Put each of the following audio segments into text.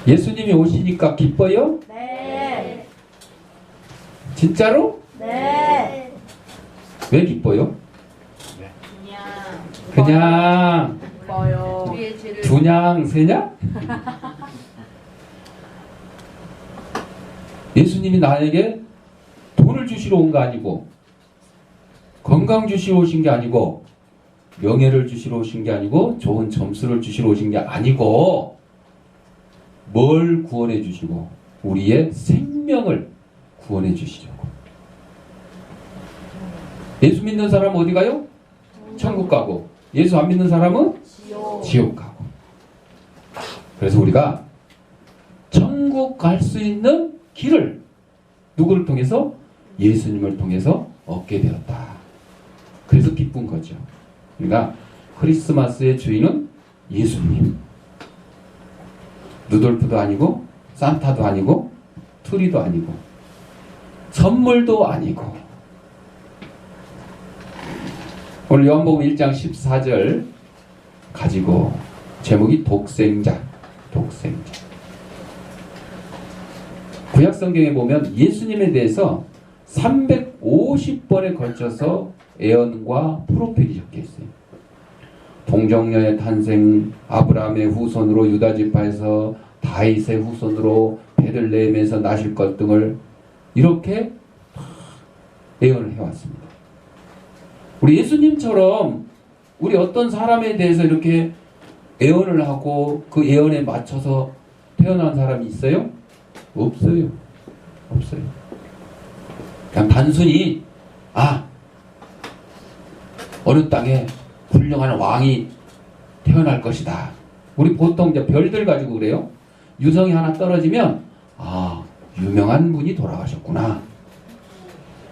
예수님이 오시니까 기뻐요? 네. 진짜로? 네. 왜 기뻐요? 그냥 그냥 기뻐요. 우리의 죄를 두냥 세냐? 예수님이 나에게 돈을 주시러 온 거 아니고, 건강 주시러 오신 게 아니고, 명예를 주시러 오신 게 아니고, 좋은 점수를 주시러 오신 게 아니고, 뭘 구원해 주시고, 우리의 생명을 구원해 주시려고. 예수 믿는 사람은 어디 가요? 천국 가고, 예수 안 믿는 사람은 지옥 가고. 그래서 우리가 천국 갈 수 있는 길을 누구를 통해서? 예수님을 통해서 얻게 되었다. 그래서 기쁜 거죠. 그러니까 크리스마스의 주인은 예수님. 루돌프도 아니고, 산타도 아니고, 트리도 아니고, 선물도 아니고. 오늘 요한복음 1장 14절 가지고 제목이 독생자. 구약 성경에 보면 예수님에 대해서 350번에 걸쳐서 예언과 프로필이 적혀 있어요. 동정녀의 탄생, 아브라함의 후손으로 유다 지파에서 다윗의 후손으로 베들레헴에서 나실 것 등을 이렇게 예언을 해왔습니다. 우리 예수님처럼 우리 어떤 사람에 대해서 이렇게 예언을 하고 그 예언에 맞춰서 태어난 사람이 있어요? 없어요. 그냥 단순히 어느 땅에 훌륭한 왕이 태어날 것이다. 우리 보통 이제 별들 가지고 그래요. 유성이 하나 떨어지면 유명한 분이 돌아가셨구나.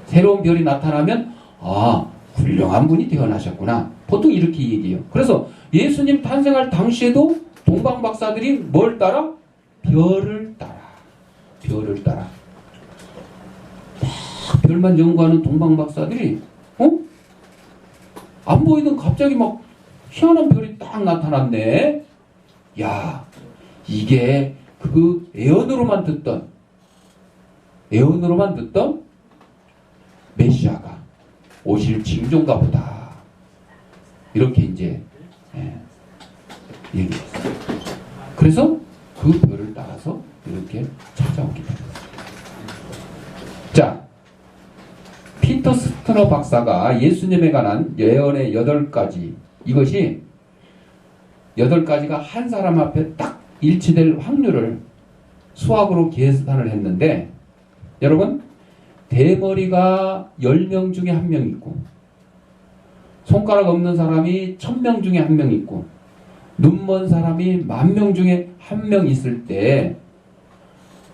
새로운 별이 나타나면 훌륭한 분이 태어나셨구나. 보통 이렇게 얘기해요. 그래서 예수님 탄생할 당시에도 동방박사들이 뭘 따라? 별을 따라. 별만 연구하는 동방박사들이 안 보이던 갑자기 막 희한한 별이 딱 나타났네. 야, 이게 그 예언으로만 듣던 메시아가 오실 징조인가 보다. 이렇게 이제 얘기했어요. 그래서 그 별을 따라서 이렇게 찾아오게 됩니다. 자, 피터 스트너 박사가 예수님에 관한 예언의 8가지, 이것이 8가지가 한 사람 앞에 딱 일치될 확률을 수학으로 계산을 했는데, 여러분, 대머리가 10명 중에 1명 있고, 손가락 없는 사람이 1000명 중에 1명 있고, 눈먼 사람이 10,000명 중에 1명 있을 때,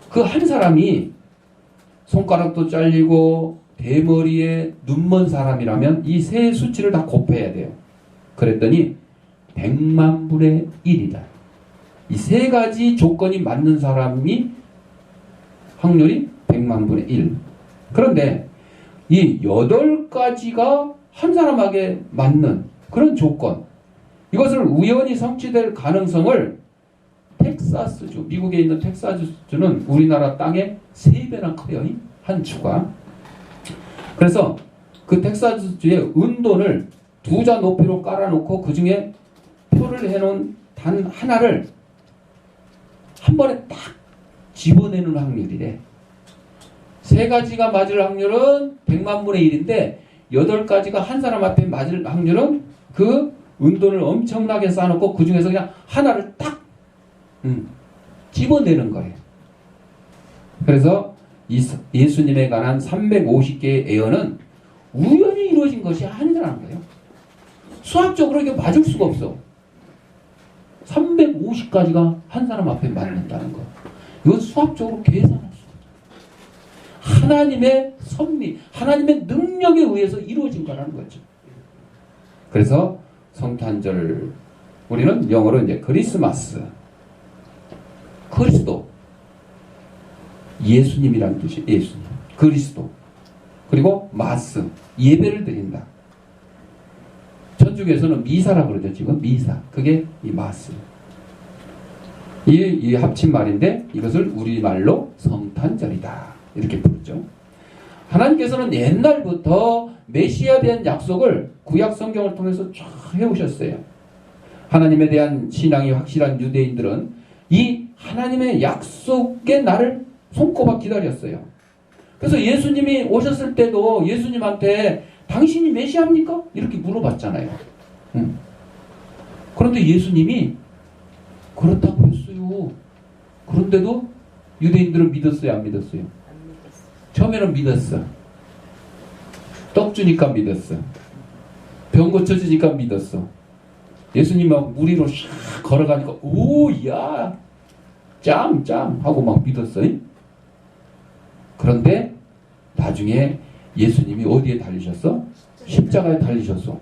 그 한 사람이 손가락도 잘리고 대머리에 눈먼 사람이라면 이 세 수치를 다 곱해야 돼요. 그랬더니 100만 분의 1이다. 이 세 가지 조건이 맞는 사람이 확률이 100만 분의 1. 그런데 이 8가지가 한 사람에게 맞는 그런 조건, 이것을 우연히 성취될 가능성을 텍사스주, 미국에 있는 텍사스주는 우리나라 땅에 3배나 커요. 한 주가. 그래서 그 텍사스주의 은돈을 2자 높이로 깔아놓고 그 중에 표를 해놓은 단 하나를 한 번에 딱 집어내는 확률이래. 3가지가 맞을 확률은 100만 분의 1인데 8가지가 한 사람 앞에 맞을 확률은 그 은돈을 엄청나게 쌓아놓고 그 중에서 그냥 하나를 딱 집어내는 거예요. 그래서 예수님에 관한 350개의 예언은 우연히 이루어진 것이 아니라는 거예요. 수학적으로 이게 맞을 수가 없어. 350가지가 한 사람 앞에 맞는다는 거. 이건 수학적으로 계산할 수 없어요. 하나님의 섭리, 하나님의 능력에 의해서 이루어진 거라는 거죠. 그래서 성탄절, 우리는 영어로 이제 크리스마스, 그리스도, 예수님이라는 뜻이 예수님, 그리스도, 그리고 마스, 예배를 드린다. 천주교에서는 미사라고 그러죠. 지금 미사, 그게 이 마스. 이 합친말인데 이것을 우리말로 성탄절이다 이렇게 부르죠. 하나님께서는 옛날부터 메시아에 대한 약속을 구약 성경을 통해서 쫙 해오셨어요. 하나님에 대한 신앙이 확실한 유대인들은 이 하나님의 약속의 날을 손꼽아 기다렸어요. 그래서 예수님이 오셨을 때도 예수님한테 당신이 메시아입니까? 이렇게 물어봤잖아요. 그런데 예수님이 그렇다고 했어요. 그런데도 유대인들은 믿었어요? 안 믿었어요? 처음에는 믿었어. 떡 주니까 믿었어. 병 고쳐주니까 믿었어. 예수님 막 무리로 샥 걸어가니까 오야 짱 하고 막 믿었어요. 그런데 나중에 예수님이 어디에 달리셨어? 십자가에 달리셨어.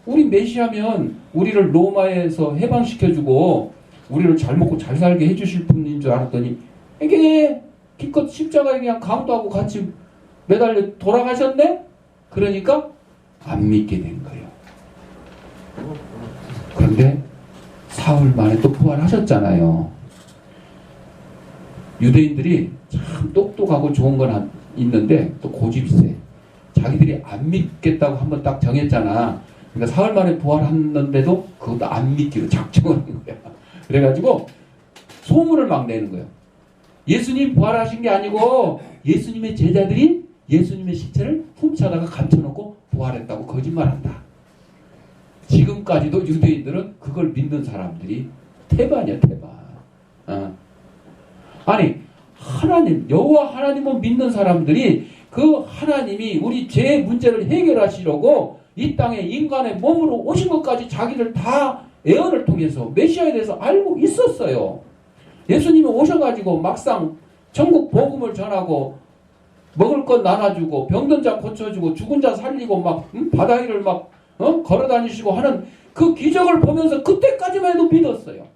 우리 메시아면 우리를 로마에서 해방시켜주고 우리를 잘 먹고 잘 살게 해주실 분인 줄 알았더니 이게 기껏 십자가에 그냥 강도하고 같이 매달려 돌아가셨네? 그러니까 안 믿게 된 거예요. 그런데 사흘 만에 또 부활하셨잖아요. 유대인들이 참 똑똑하고 좋은 건 있는데 또 고집이 세. 자기들이 안 믿겠다고 한번 딱 정했잖아. 그러니까 사흘 만에 부활했는데도 그것도 안 믿기로 작정을 한 거야. 그래가지고 소문을 막 내는 거예요. 예수님 부활하신 게 아니고 예수님의 제자들이 예수님의 시체를 훔쳐다가 감춰놓고 부활했다고 거짓말한다. 지금까지도 유대인들은 그걸 믿는 사람들이 태반이야, 태반. 아니 하나님, 여호와 하나님을 믿는 사람들이 그 하나님이 우리 죄의 문제를 해결하시려고 이 땅에 인간의 몸으로 오신 것까지 자기를 다 예언을 통해서 메시아에 대해서 알고 있었어요. 예수님이 오셔가지고 막상 천국 복음을 전하고 먹을 것 나눠주고 병든 자 고쳐주고 죽은 자 살리고 막 바다 위를 막 걸어다니시고 하는 그 기적을 보면서 그때까지만 해도 믿었어요.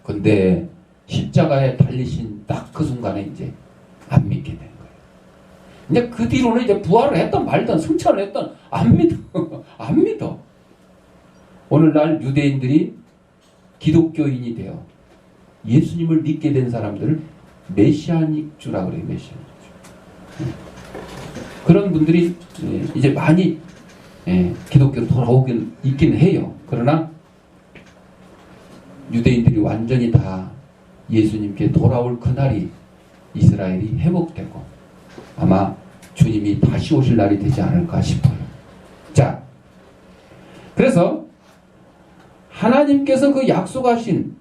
근데 십자가에 달리신 딱 그 순간에 이제 안 믿게 된 거예요. 이제 그 뒤로는 이제 부활을 했던 말든 승천을 했던 안 믿어. 안 믿어. 오늘날 유대인들이 기독교인이 되어 예수님을 믿게 된 사람들을 메시아닉 주라 그래요. 메시아닉 주. 그런 분들이 이제 많이 기독교로 돌아오긴 있긴 해요. 그러나 유대인들이 완전히 다 예수님께 돌아올 그날이 이스라엘이 회복되고 아마 주님이 다시 오실 날이 되지 않을까 싶어요. 자, 그래서 하나님께서 그 약속하신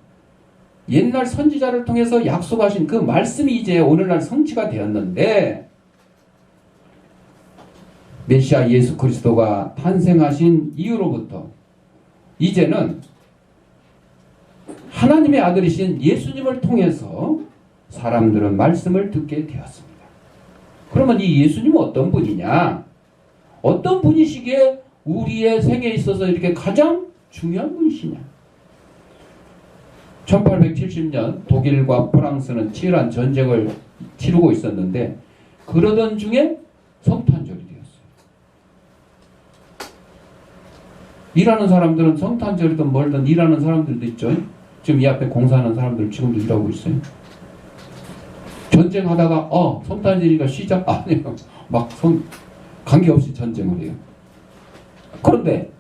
옛날 선지자를 통해서 약속하신 그 말씀이 이제 오늘날 성취가 되었는데 메시아 예수 그리스도가 탄생하신 이후로부터 이제는 하나님의 아들이신 예수님을 통해서 사람들은 말씀을 듣게 되었습니다. 그러면 이 예수님은 어떤 분이냐? 어떤 분이시기에 우리의 생에 있어서 이렇게 가장 중요한 분이시냐? 1870년 독일과 프랑스는 치열한 전쟁을 치르고 있었는데 그러던 중에 성탄절이 되었어요. 일하는 사람들은 성탄절이든 뭘든 일하는 사람들도 있죠. 지금 이 앞에 공사하는 사람들 지금도 일하고 있어요. 전쟁하다가 성탄절이니까 쉬자? 아니요. 막 관계없이 전쟁을 해요. 그런데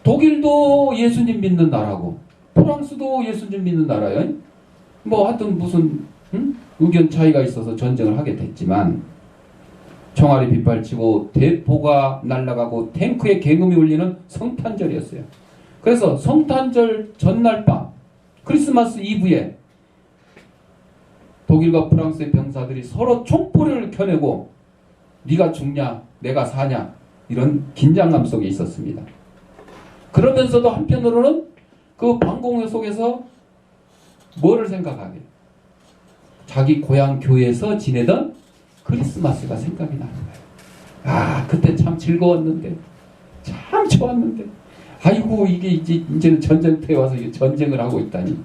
독일도 예수님 믿는 나라고 프랑스도 예수님 믿는 나라예요. 뭐 하여튼 무슨 의견 차이가 있어서 전쟁을 하게 됐지만 총알이 빗발치고 대포가 날아가고 탱크에 굉음이 울리는 성탄절이었어요. 그래서 성탄절 전날 밤 크리스마스 이브에 독일과 프랑스의 병사들이 서로 총포를 켜내고 네가 죽냐 내가 사냐 이런 긴장감 속에 있었습니다. 그러면서도 한편으로는 그 방공호 속에서 뭐를 생각하게? 자기 고향 교회에서 지내던 크리스마스가 생각이 나는 거예요. 아, 그때 참 즐거웠는데, 참 좋았는데, 아이고 이게 이제는 전쟁터에 와서 이게 전쟁을 하고 있다니.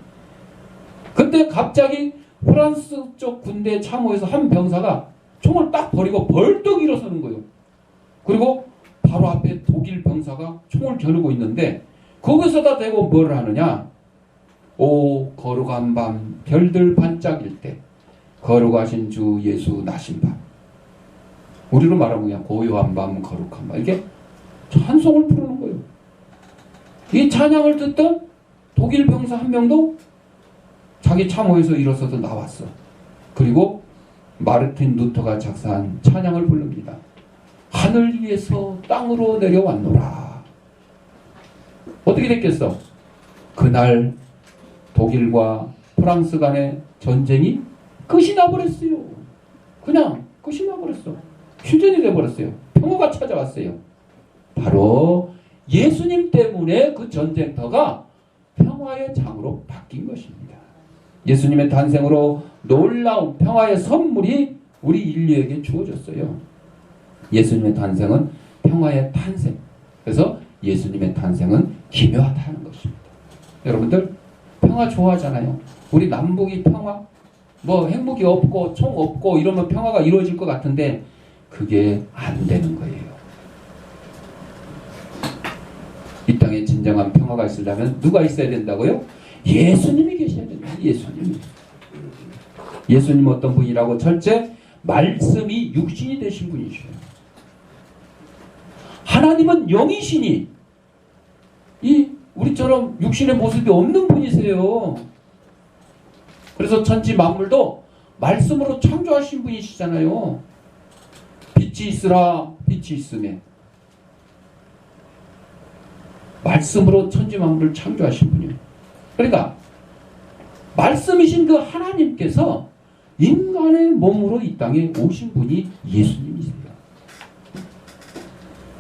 그때 갑자기 프랑스 쪽 군대 참호에서 한 병사가 총을 딱 버리고 벌떡 일어서는 거예요. 그리고 바로 앞에 독일 병사가 총을 겨누고 있는데 거기서다 대고 뭘 하느냐? 오 거룩한 밤 별들 반짝일 때 거룩하신 주 예수 나신 밤. 우리로 말하면 그냥 고요한 밤 거룩한 밤 이렇게 찬송을 부르는 거예요. 이 찬양을 듣던 독일 병사 한 명도 자기 참호에서 일어서서 나왔어. 그리고 마르틴 루터가 작사한 찬양을 부릅니다. 하늘 위에서 땅으로 내려왔노라. 어떻게 됐겠어? 그날 독일과 프랑스 간의 전쟁이 끝이 나버렸어요. 그냥 끝이 나버렸어. 휴전이 돼버렸어요. 평화가 찾아왔어요. 바로 예수님 때문에 그 전쟁터가 평화의 장으로 바뀐 것입니다. 예수님의 탄생으로 놀라운 평화의 선물이 우리 인류에게 주어졌어요. 예수님의 탄생은 평화의 탄생. 그래서 예수님의 탄생은 기묘하다는 것입니다. 여러분들 평화 좋아하잖아요. 우리 남북이 평화 뭐 핵무기 없고 총 없고 이러면 평화가 이루어질 것 같은데 그게 안 되는 거예요. 이 땅에 진정한 평화가 있으려면 누가 있어야 된다고요? 예수님이 계셔야 된다. 예수님이. 예수님 어떤 분이라고? 첫째, 말씀이 육신이 되신 분이셔요. 하나님은 영이시니 이 우리처럼 육신의 모습이 없는 분이세요. 그래서 천지 만물도 말씀으로 창조하신 분이시잖아요. 빛이 있으라 빛이 있음에 말씀으로 천지 만물을 창조하신 분이에요. 그러니까 말씀이신 그 하나님께서 인간의 몸으로 이 땅에 오신 분이 예수님이세요.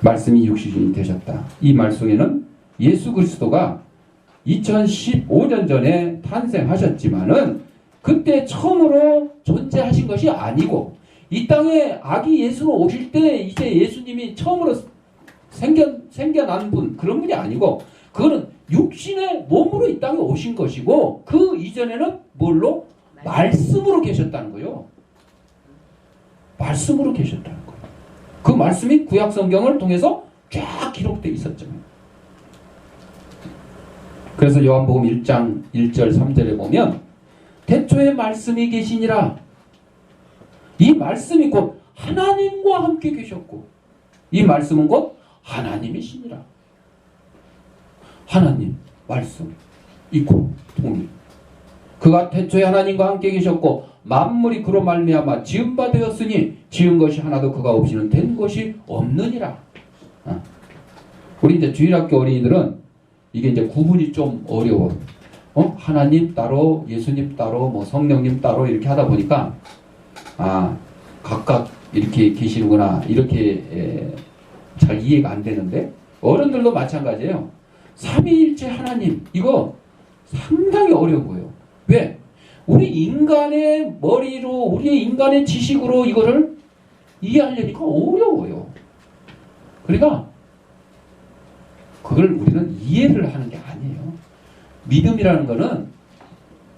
말씀이 육신이 되셨다. 이 말 속에는 예수 그리스도가 2015년 전에 탄생하셨지만은 그때 처음으로 존재하신 것이 아니고 이 땅에 아기 예수로 오실 때 이제 예수님이 처음으로 생겨난 분 그런 분이 아니고 그거는 육신의 몸으로 이 땅에 오신 것이고 그 이전에는 뭘로? 말씀으로 계셨다는 거예요. 말씀으로 계셨다는 거예요. 그 말씀이 구약 성경을 통해서 쫙 기록되어 있었잖아요. 그래서 요한복음 1장 1절 3절에 보면 태초에 말씀이 계시니라. 이 말씀이 곧 하나님과 함께 계셨고 이 말씀은 곧 하나님이시니라. 하나님, 말씀, 이고 통일. 그가 태초에 하나님과 함께 계셨고 만물이 그로 말미암아 지은 바 되었으니 지은 것이 하나도 그가 없이는 된 것이 없느니라. 우리 이제 주일학교 어린이들은 이게 이제 구분이 좀 어려워. 하나님 따로, 예수님 따로, 뭐 성령님 따로 이렇게 하다 보니까 각각 이렇게 계시는구나 이렇게 잘 이해가 안 되는데 어른들도 마찬가지예요. 삼위일체 하나님 이거 상당히 어려워요. 왜? 우리 인간의 머리로 우리 인간의 지식으로 이거를 이해하려니까 어려워요. 그러니까 그걸 우리는 이해를 하는 게 아니에요. 믿음이라는 거는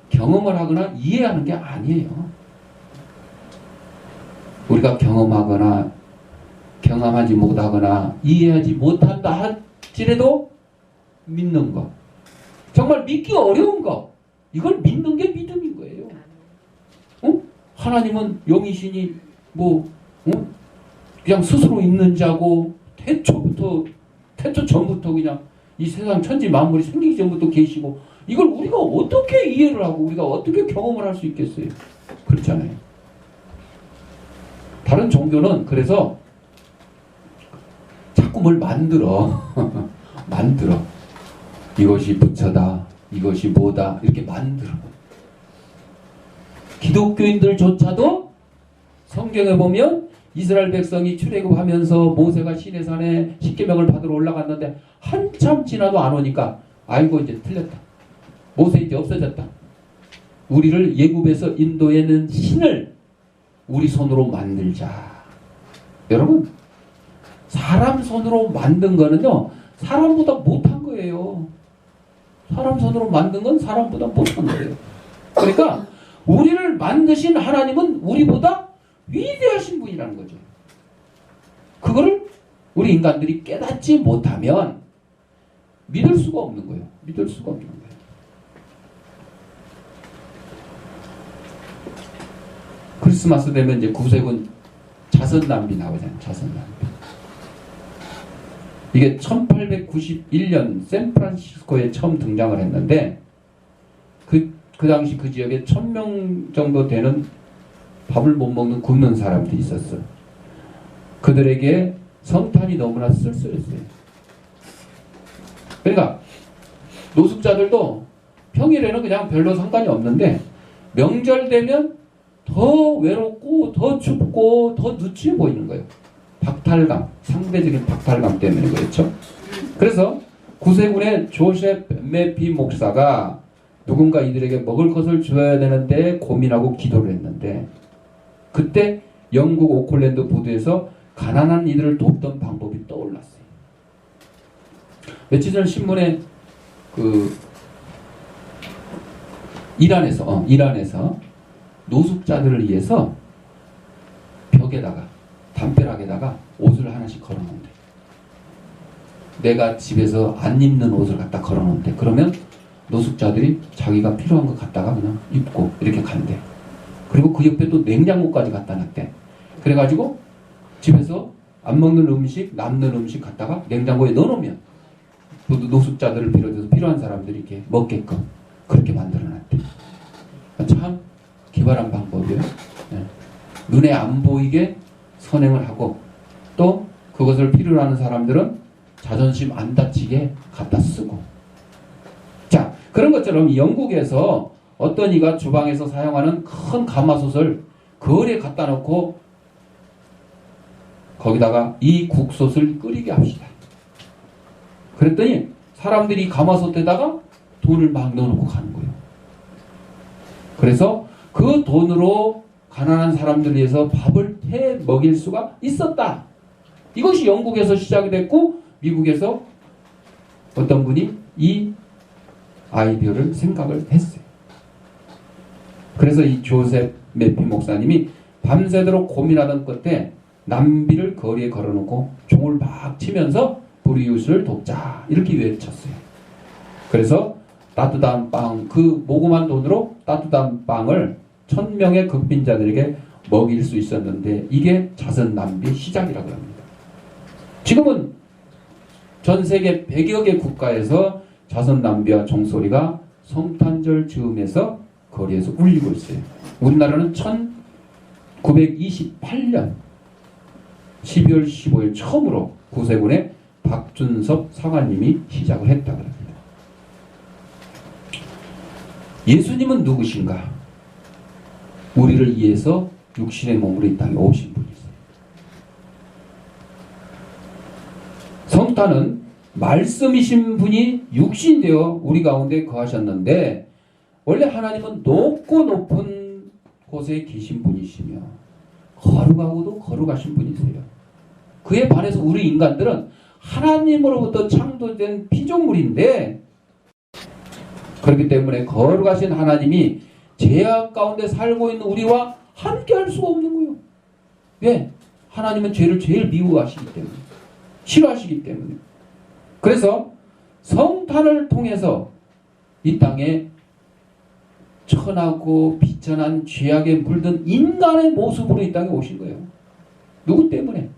경험을 하거나 이해하는 게 아니에요. 우리가 경험하거나 경험하지 못하거나 이해하지 못한다 할지라도 믿는 것. 정말 믿기 어려운 것. 이걸 믿는 게 믿음인 거예요. 하나님은 영이시니 그냥 스스로 있는 자고 태초 전부터 그냥 이 세상 천지 만물이 생기기 전부터 계시고 이걸 우리가 어떻게 이해를 하고 우리가 어떻게 경험을 할 수 있겠어요? 그렇잖아요. 다른 종교는 그래서 자꾸 뭘 만들어. 이것이 부처다. 이것이 뭐다. 이렇게 만들어. 기독교인들조차도 성경에 보면 이스라엘 백성이 출애굽하면서 모세가 시내산에 십계명을 받으러 올라갔는데 한참 지나도 안 오니까 아이고 이제 틀렸다. 모세 이제 없어졌다. 우리를 예굽에서 인도에는 신을 우리 손으로 만들자. 여러분 사람 손으로 만든 거는요 사람보다 못한 거예요. 사람 손으로 만든 건 사람보다 못한 거예요. 그러니까 우리를 만드신 하나님은 우리보다 위대하신 분이라는 거죠. 그거를 우리 인간들이 깨닫지 못하면 믿을 수가 없는 거예요. 믿을 수가 없는 거예요. 크리스마스 되면 이제 구세군 자선남비 나오잖아요. 자선남비. 이게 1891년 샌프란시스코에 처음 등장을 했는데 그 당시 그 지역에 1000명 정도 되는 밥을 못 먹는 굶는 사람들이 있었어. 그들에게 성탄이 너무나 쓸쓸했어요. 그러니까 노숙자들도 평일에는 그냥 별로 상관이 없는데 명절 되면 더 외롭고 더 춥고 더 누추해 보이는 거예요. 박탈감, 상대적인 박탈감 때문에 그렇죠. 그래서 구세군의 조셉 메피 목사가 누군가 이들에게 먹을 것을 줘야 되는데 고민하고 기도를 했는데 그때 영국 오클랜드 부두에서 가난한 이들을 돕던 방법이 떠올랐어요. 며칠 전 신문에 이란에서 노숙자들을 위해서 벽에다가 담벼락에다가 옷을 하나씩 걸어놓는데 내가 집에서 안 입는 옷을 갖다 걸어놓는데 그러면 노숙자들이 자기가 필요한 거 갖다가 그냥 입고 이렇게 간대. 그리고 그 옆에 또 냉장고까지 갖다 놨대. 그래가지고 집에서 안 먹는 음식, 남는 음식 갖다가 냉장고에 넣어놓으면 노숙자들을 비롯해서 필요한 사람들이 이렇게 먹게끔 그렇게 만들어놨대. 참 기발한 방법이에요. 네. 눈에 안 보이게 선행을 하고 또 그것을 필요로 하는 사람들은 자존심 안 다치게 갖다 쓰고. 자, 그런 것처럼 영국에서 어떤 이가 주방에서 사용하는 큰 가마솥을 거리에 갖다 놓고 거기다가 이 국솥을 끓이게 합시다. 그랬더니 사람들이 가마솥에다가 돈을 막 넣어놓고 가는 거예요. 그래서 그 돈으로 가난한 사람들을 위해서 밥을 해 먹일 수가 있었다. 이것이 영국에서 시작이 됐고 미국에서 어떤 분이 이 아이디어를 생각을 했어요. 그래서 이 조셉 메피 목사님이 밤새도록 고민하던 끝에 남비를 거리에 걸어놓고 종을 막 치면서 불이웃을 돕자 이렇게 외쳤어요. 그래서 따뜻한 빵, 그 모금한 돈으로 따뜻한 빵을 1000명의 극빈자들에게 먹일 수 있었는데 이게 자선남비 시작이라고 합니다. 지금은 전 세계 100여 개 국가에서 자선남비와 종소리가 성탄절 즈음에서 거리에서 울리고 있어요. 우리나라는 1928년 12월 15일 처음으로 구세군의 박준섭 사관님이 시작을 했다고 합니다. 예수님은 누구신가? 우리를 위해서 육신의 몸으로 이 땅에 오신 분이세요. 성탄은 말씀이신 분이 육신되어 우리 가운데 거하셨는데 원래 하나님은 높고 높은 곳에 계신 분이시며 거룩하고도 거룩하신 분이세요. 그에 반해서 우리 인간들은 하나님으로부터 창조된 피조물인데 그렇기 때문에 거룩하신 하나님이 죄악 가운데 살고 있는 우리와 함께 할 수가 없는 거예요. 왜? 하나님은 죄를 제일 미워하시기 때문에 싫어하시기 때문에. 그래서 성탄을 통해서 이 땅에 천하고 비천한 죄악에 물든 인간의 모습으로 이 땅에 오신 거예요. 누구 때문에?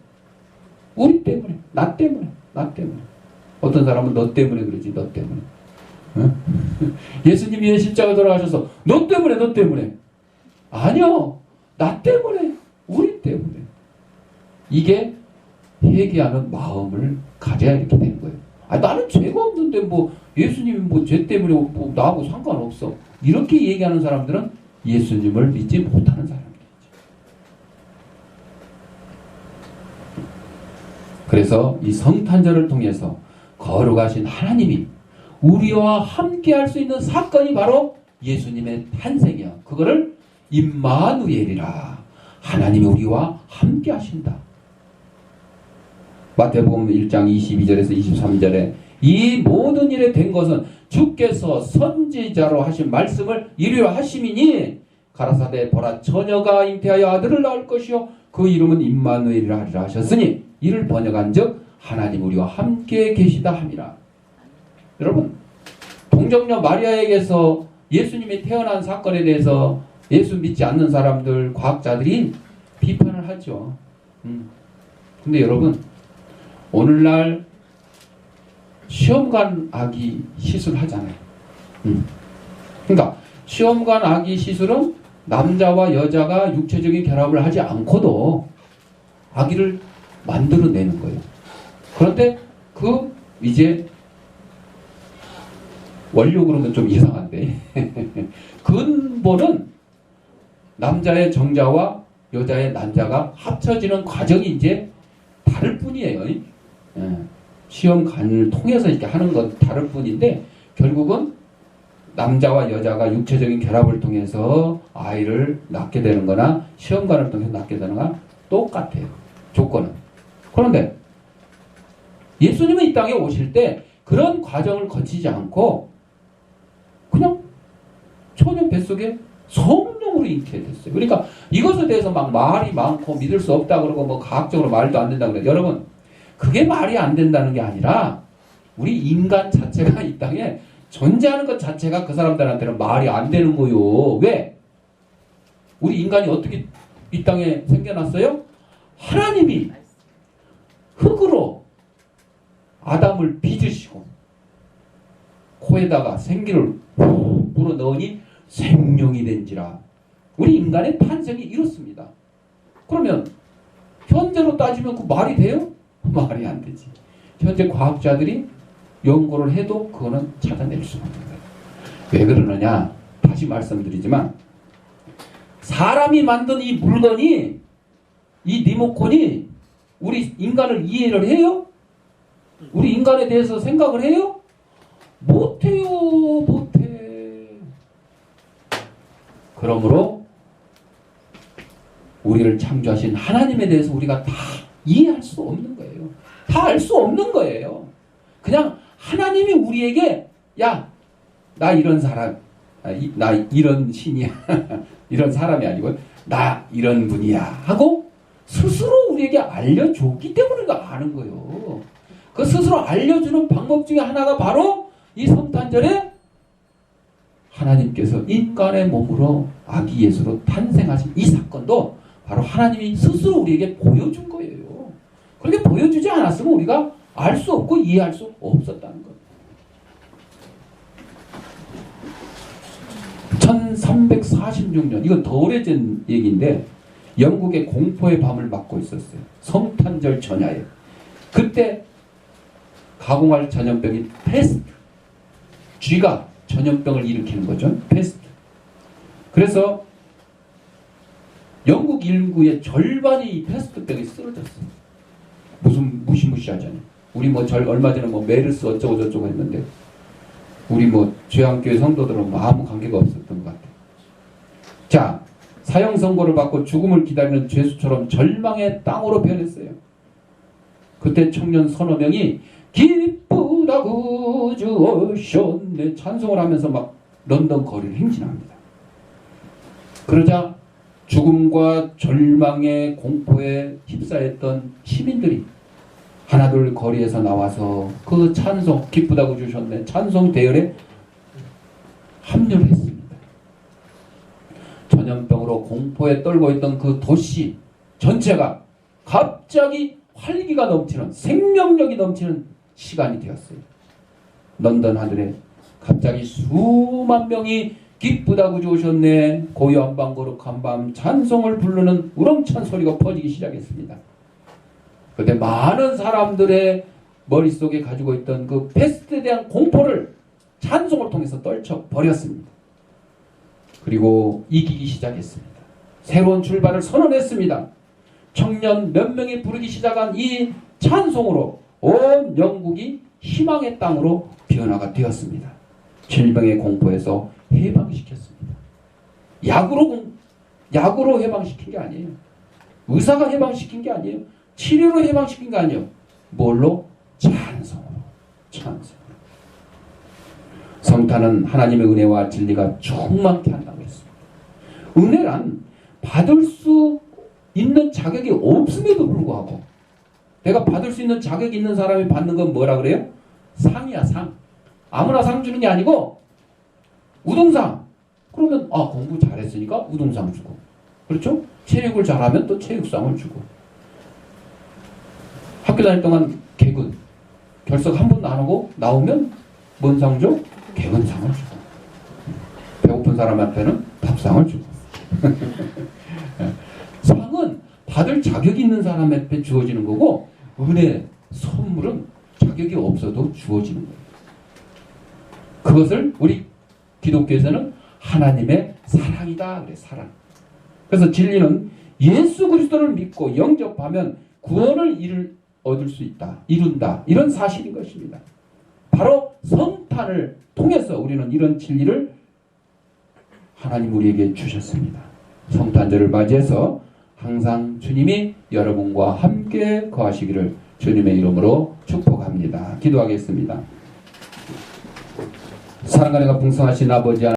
우리 때문에. 나 때문에. 나 때문에. 어떤 사람은 너 때문에 그러지. 너 때문에. 응? 예수님이 왜 십자가 돌아가셔서 너 때문에 너 때문에. 아니요. 나 때문에. 우리 때문에. 이게 회개하는 마음을 가져야 이렇게 되는 거예요. 아, 나는 죄가 없는데 뭐 예수님이 뭐 죄 때문에 뭐 나하고 상관없어. 이렇게 얘기하는 사람들은 예수님을 믿지 못하는 사람들이죠. 그래서 이 성탄절을 통해서 거룩하신 하나님이 우리와 함께 할 수 있는 사건이 바로 예수님의 탄생이야. 그거를 임마누엘이라. 하나님이 우리와 함께 하신다. 마태복음 1장 22절에서 23절에 이 모든 일에 된 것은 주께서 선지자로 하신 말씀을 이루려 하심이니 가라사대 보라 처녀가 잉태하여 아들을 낳을 것이요 그 이름은 임마누엘이라 하리라 하셨으니 이를 번역한즉 하나님 우리와 함께 계시다 함이라. 여러분 동정녀 마리아에게서 예수님이 태어난 사건에 대해서 예수 믿지 않는 사람들, 과학자들이 비판을 하죠. 근데 여러분, 오늘날 시험관 아기 시술하잖아요. 그러니까 시험관 아기 시술은 남자와 여자가 육체적인 결합을 하지 않고도 아기를 만들어내는 거예요. 그런데 이제 원료 그러면 좀 이상한데 근본은 남자의 정자와 여자의 난자가 합쳐지는 과정이 이제 다를 뿐이에요. 시험관을 통해서 이렇게 하는 건 다를 뿐인데 결국은 남자와 여자가 육체적인 결합을 통해서 아이를 낳게 되는 거나 시험관을 통해서 낳게 되는 거나 똑같아요. 조건은. 그런데 예수님은 이 땅에 오실 때 그런 과정을 거치지 않고 그냥 초년 뱃속에 성령으로 잉태됐어요. 그러니까 이것에 대해서 막 말이 많고 믿을 수 없다 그러고 뭐 과학적으로 말도 안 된다 그래요. 여러분, 그게 말이 안 된다는 게 아니라 우리 인간 자체가 이 땅에 존재하는 것 자체가 그 사람들한테는 말이 안 되는 거요. 왜? 우리 인간이 어떻게 이 땅에 생겨났어요? 하나님이 흙으로 아담을 빚으시고 코에다가 생기를 불어 넣으니 생명이 된지라. 우리 인간의 탄생이 이렇습니다. 그러면 현재로 따지면 그 말이 돼요? 말이 안 되지. 현재 과학자들이 연구를 해도 그거는 찾아낼 수 없는 거예요. 왜 그러느냐? 다시 말씀드리지만 사람이 만든 이 물건이 이 리모컨이 우리 인간을 이해를 해요? 우리 인간에 대해서 생각을 해요? 못해요. 못해. 그러므로 우리를 창조하신 하나님에 대해서 우리가 다 이해할 수 없는 거예요. 다 알 수 없는 거예요. 그냥 하나님이 우리에게 야, 나 이런 사람, 나 이런 신이야. 이런 사람이 아니고 나 이런 분이야 하고 스스로 우리에게 알려줬기 때문에 우리가 아는 거예요. 그 스스로 알려주는 방법 중에 하나가 바로 이 성탄절에 하나님께서 인간의 몸으로 아기 예수로 탄생하신 이 사건도 바로 하나님이 스스로 우리에게 보여준 거예요. 그렇게 보여주지 않았으면 우리가 알 수 없고 이해할 수 없었다는 거예요. 1346년, 이건 더 오래전 얘기인데 영국의 공포의 밤을 맞고 있었어요. 성탄절 전야에. 그때 가공할 전염병이 패스트. 쥐가 전염병을 일으키는 거죠. 패스트. 그래서 영국 인구의 절반이 이 패스트병에 쓰러졌어요. 무슨 무시무시하잖아요. 우리 얼마 전에 메르스 어쩌고 저쩌고 했는데 우리 죄안교회 성도들은 아무 관계가 없었던 것 같아요. 자, 사형 선고를 받고 죽음을 기다리는 죄수처럼 절망의 땅으로 변했어요. 그때 청년 서너 명이 기쁘다 구주 오셨네 찬송을 하면서 막 런던 거리를 행진합니다. 그러자 죽음과 절망의 공포에 휩싸였던 시민들이 하나둘 거리에서 나와서 그 찬송, 기쁘다고 주셨네 찬송 대열에 합류를 했습니다. 전염병으로 공포에 떨고 있던 그 도시 전체가 갑자기 활기가 넘치는, 생명력이 넘치는 시간이 되었어요. 런던 하늘에 갑자기 수만 명이 기쁘다고 주셨네 고요한 밤 거룩한 밤 찬송을 부르는 우렁찬 소리가 퍼지기 시작했습니다. 그때 많은 사람들의 머릿속에 가지고 있던 그 패스트에 대한 공포를 찬송을 통해서 떨쳐버렸습니다. 그리고 이기기 시작했습니다. 새로운 출발을 선언했습니다. 청년 몇 명이 부르기 시작한 이 찬송으로 온 영국이 희망의 땅으로 변화가 되었습니다. 질병의 공포에서 해방시켰습니다. 약으로 해방시킨 게 아니에요. 의사가 해방시킨 게 아니에요. 치료로 해방시킨 게 아니에요. 뭘로? 찬송으로. 성탄은 하나님의 은혜와 진리가 충만케 한다고 했습니다. 은혜란 받을 수 있는 자격이 없음에도 불구하고 내가 받을 수 있는 자격이 있는 사람이 받는 건 뭐라 그래요? 상이야, 상. 아무나 상 주는 게 아니고 우등상, 그러면 공부 잘했으니까 우등상 주고, 그렇죠? 체육을 잘하면 또 체육상을 주고, 학교 다닐 동안 개근 결석 한 번도 안 하고 나오면 뭔 상 줘? 개근상을 주고, 배고픈 사람한테는 밥상을 주고. 상은 받을 자격이 있는 사람한테 주어지는 거고, 은혜, 선물은 자격이 없어도 주어지는 거예요. 그것을 우리 기독교에서는 하나님의 사랑이다 그래. 사랑. 그래서 진리는 예수 그리스도를 믿고 영접하면 구원을 얻을 수 있다, 이룬다, 이런 사실인 것입니다. 바로 성탄을 통해서 우리는 이런 진리를 하나님 우리에게 주셨습니다. 성탄절을 맞이해서 항상 주님이 여러분과 함께 거하시기를 주님의 이름으로 축복합니다. 기도하겠습니다. 사랑과 은혜가 풍성하신 아버지 하나님,